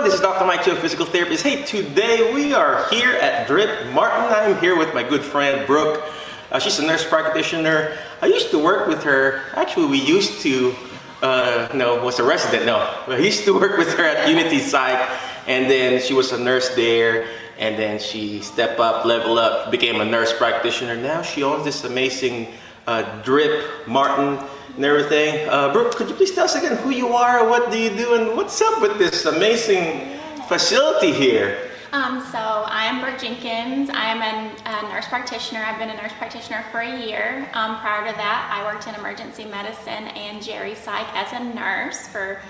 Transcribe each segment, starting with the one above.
everyone, this is Dr. Mike, your physical therapist. Hey, today we are here at Drip Martin. I'm here with my good friend Brooke. She's a nurse practitioner. I used to work with her. Actually, we used to, was a resident, no. I used to work with her at Unity Psych, and then she was a nurse there, and then she stepped up, level up, became a nurse practitioner. Now she owns this amazing Drip Martin and everything. Brooke, could you please tell us again who you are, what do you do, and what's up with this amazing facility here? So I'm Brooke Jenkins. I'm a nurse practitioner. I've been a nurse practitioner for a year. Prior to that, I worked in emergency medicine and Geri Psych as a nurse for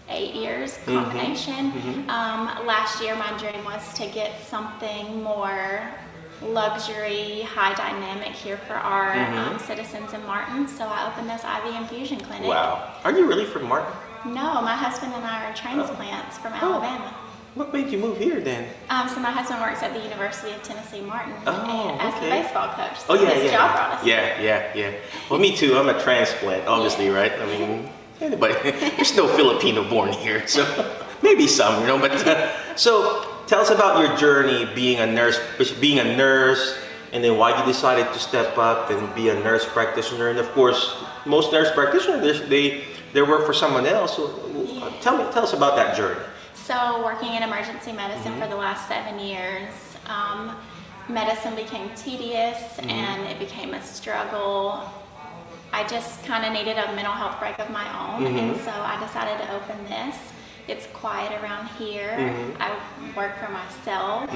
8 years combination. Last year, my dream was to get something more luxury, high dynamic here for our citizens in Martin. So I opened this IV infusion clinic. Wow. Are you really from Martin? No, my husband and I are transplants from Alabama. What made you move here then? So my husband works at the University of Tennessee Martin as okay. a baseball coach. So Oh yeah, his job brought us here. Yeah. Well, me too. I'm a transplant, obviously, right? I mean, anybody. There's no Filipino born here, so maybe some, But so tell us about your journey being a nurse, and then why you decided to step up and be a nurse practitioner. And of course, most nurse practitioners they work for someone else. So tell us about that journey. So working in emergency medicine for the last 7 years, medicine became tedious and it became a struggle. I just kind of needed a mental health break of my own, and so I decided to open this. It's quiet around here. I work for myself.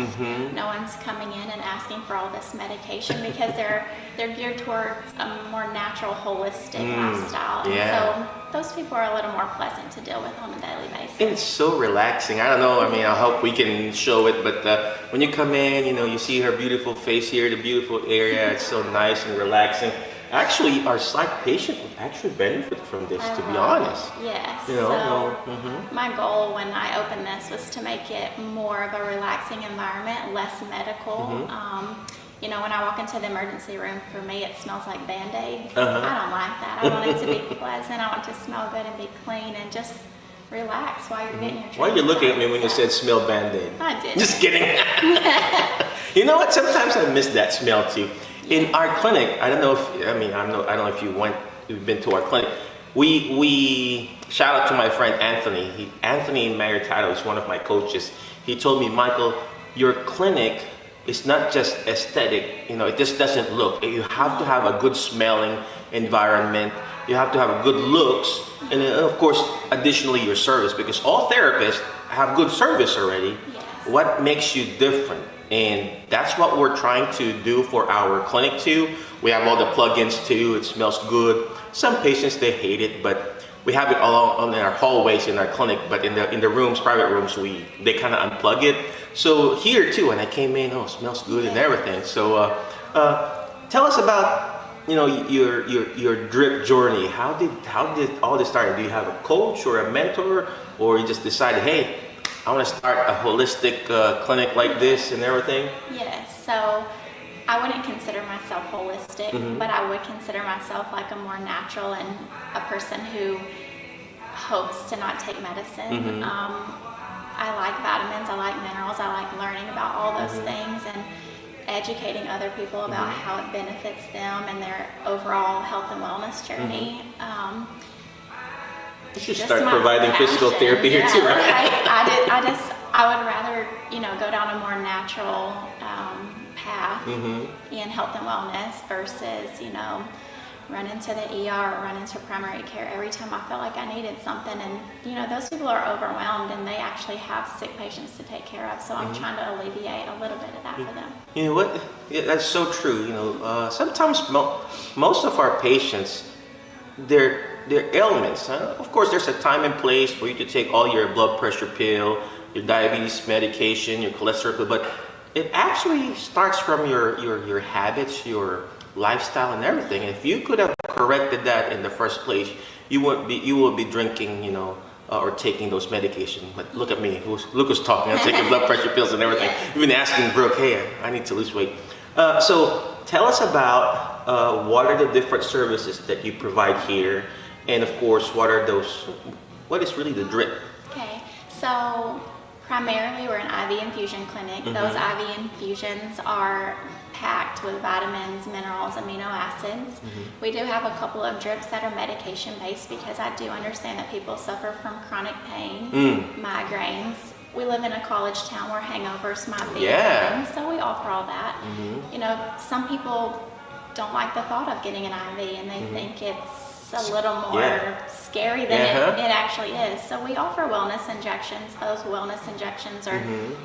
No one's coming in and asking for all this medication because they're geared towards a more natural, holistic lifestyle. And so those people are a little more pleasant to deal with on a daily basis. And it's so relaxing. I don't know. I mean, I hope we can show it, but when you come in, you see her beautiful face here, the beautiful area. It's so nice and relaxing. Actually, our psych patient would actually benefit from this, to be honest. Yes. My goal when I opened this was to make it more of a relaxing environment, less medical. When I walk into the emergency room, for me, it smells like Band-Aids. I don't like that. I want it to be pleasant. I want it to smell good and be clean and just relax while you're getting your treatment. Why are you looking at me when you said smell Band-Aid? I did. Just kidding. You know what? Sometimes I miss that smell too. In our clinic, I don't know if you've been to our clinic. We shout out to my friend Anthony. Anthony Maritado is one of my coaches. He told me, Michael, your clinic is not just aesthetic. It just doesn't look. You have to have a good smelling environment. You have to have good looks, and then, of course, additionally, your service, because all therapists have good service already. Yes. What makes you different? And that's what we're trying to do for our clinic too. We have all the plugins too. It smells good. Some patients, they hate it, but we have it all in our hallways in our clinic. But in the rooms, private rooms, they kind of unplug it. So here too, when I came in, it smells good and everything. So tell us about your drip journey. How did all this start? Do you have a coach or a mentor, or you just decided, hey, I want to start a holistic clinic like this and everything? Yes, so I wouldn't consider myself holistic, but I would consider myself like a more natural and a person who hopes to not take medicine. I like vitamins, I like minerals, I like learning about all those things and educating other people about how it benefits them and their overall health and wellness journey. You should start providing physical therapy here too, right? I would rather, go down a more natural path in health and wellness versus, run into the ER or run into primary care every time I felt like I needed something. And, those people are overwhelmed and they actually have sick patients to take care of. So I'm trying to alleviate a little bit of that for them. You know what? Yeah, that's so true. Sometimes most of our patients, they're ailments. Of course, there's a time and place for you to take all your blood pressure pill, your diabetes medication, your cholesterol pill, but it actually starts from your habits, your lifestyle, and everything. If you could have corrected that in the first place, you would be drinking, or taking those medications. But look at me, look who's talking. I'm taking blood pressure pills and everything. Even asking Brooke, hey, I need to lose weight. So tell us about what are the different services that you provide here. And of course, what is really the drip? Okay, so Primarily, we're an IV infusion clinic. Those IV infusions are packed with vitamins, minerals, amino acids. We do have a couple of drips that are medication based because I do understand that people suffer from chronic pain, migraines. We live in a college town where hangovers might be a thing, so we offer all that. You know, some people don't like the thought of getting an IV and they think it's a little more scary than it actually is. So we offer wellness injections. Those wellness injections are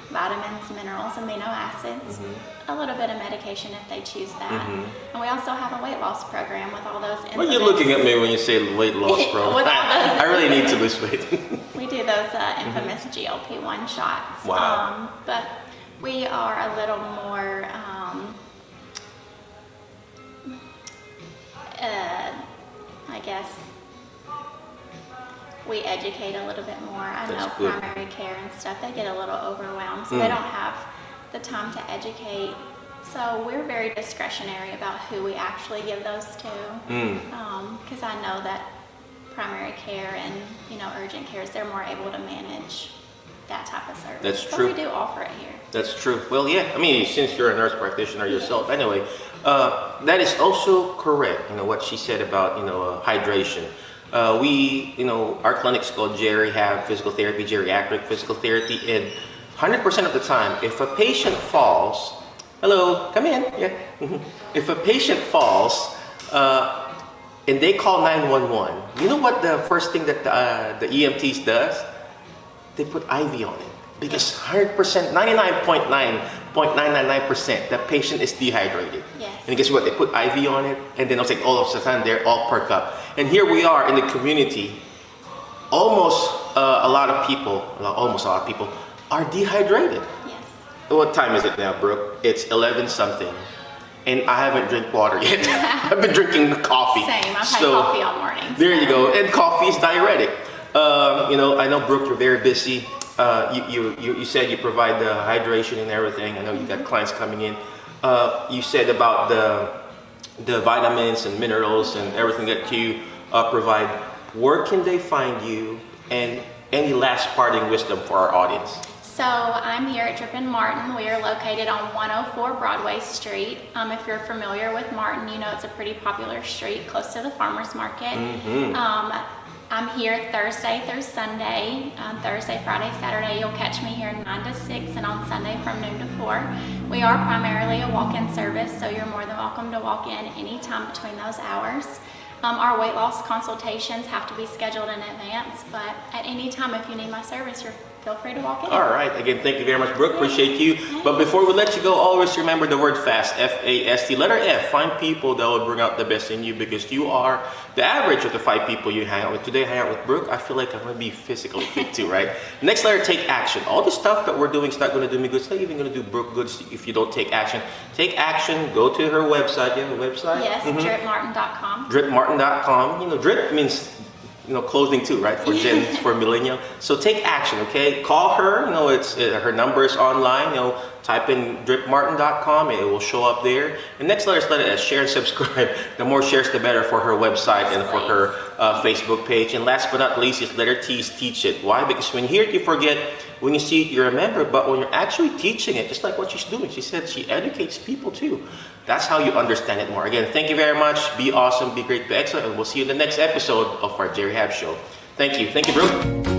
vitamins, minerals, amino acids, a little bit of medication if they choose that. And we also have a weight loss program with all those. Well, you're looking at me when you say weight loss program. I really need to lose weight. We do those infamous GLP-1 shots. Wow. But we are a little more I guess we educate a little bit more. I know primary care and stuff, they get a little overwhelmed, so they don't have the time to educate. So we're very discretionary about who we actually give those to, because I know that primary care and urgent cares, they're more able to manage that type of service. That's true. But we do offer it here. That's true. Well, yeah. I mean, since you're a nurse practitioner yourself, anyway, that is also correct. What she said about hydration. We, our clinic's called GeriHab physical therapy, geriatric physical therapy, and 100% of the time, if a patient falls, hello, come in. Yeah. If a patient falls, and they call 911, you know what the first thing that the EMTs does? They put IV on it because 100%, 99.999%, the patient is dehydrated. Yes. And guess what? They put IV on it, and then all of a sudden they're all perk up. And here we are in the community. Almost a lot of people are dehydrated. Yes. What time is it now, Brooke? It's 11 something. And I haven't drank water yet. I've been drinking coffee. Same. I've had coffee all morning. There you go. And coffee is diuretic. I know, Brooke, you're very busy. You said you provide the hydration and everything. I know you got clients coming in. You said about the vitamins and minerals and everything that you provide. Where can they find you? And any last parting wisdom for our audience? So I'm here at Drip & Martin. We are located on 104 Broadway Street. If you're familiar with Martin, it's a pretty popular street close to the farmer's market. I'm here Thursday through Sunday. Thursday, Friday, Saturday, you'll catch me here 9 to 6, and on Sunday from noon to 4. We are primarily a walk-in service, so you're more than welcome to walk in anytime between those hours. Our weight loss consultations have to be scheduled in advance, but at any time if you need my service, feel free to walk in. All right. Again, thank you very much, Brooke. Appreciate you. But before we let you go, always remember the word FAST, F-A-S-T. Letter F. Find people that will bring out the best in you because you are the average of the 5 people you hang out with. Today, I hang out with Brooke. I feel like I'm going to be physically fit too, right? Next letter, take action. All the stuff that we're doing is not going to do me good. It's not even going to do Brooke good if you don't take action. Take action. Go to her website. You have a website? Yes, dripmartin.com. Dripmartin.com. Drip means clothing too, right? For Gen, for millennial. So take action, okay? Call her. It's her number is online. Type in dripmartin.com and it will show up there. And next letter is letter S. Share and subscribe. The more shares, the better for her website and for her Facebook page. And last but not least is letter T is teach it. Why? Because when you hear it, you forget. When you see it, you remember. But when you're actually teaching it, just like what she's doing, she said she educates people too. That's how you understand it more. Again, thank you very much. Be awesome, be great, be excellent, and we'll see you in the next episode of our GeriHab show. Thank you. Thank you, Brooke.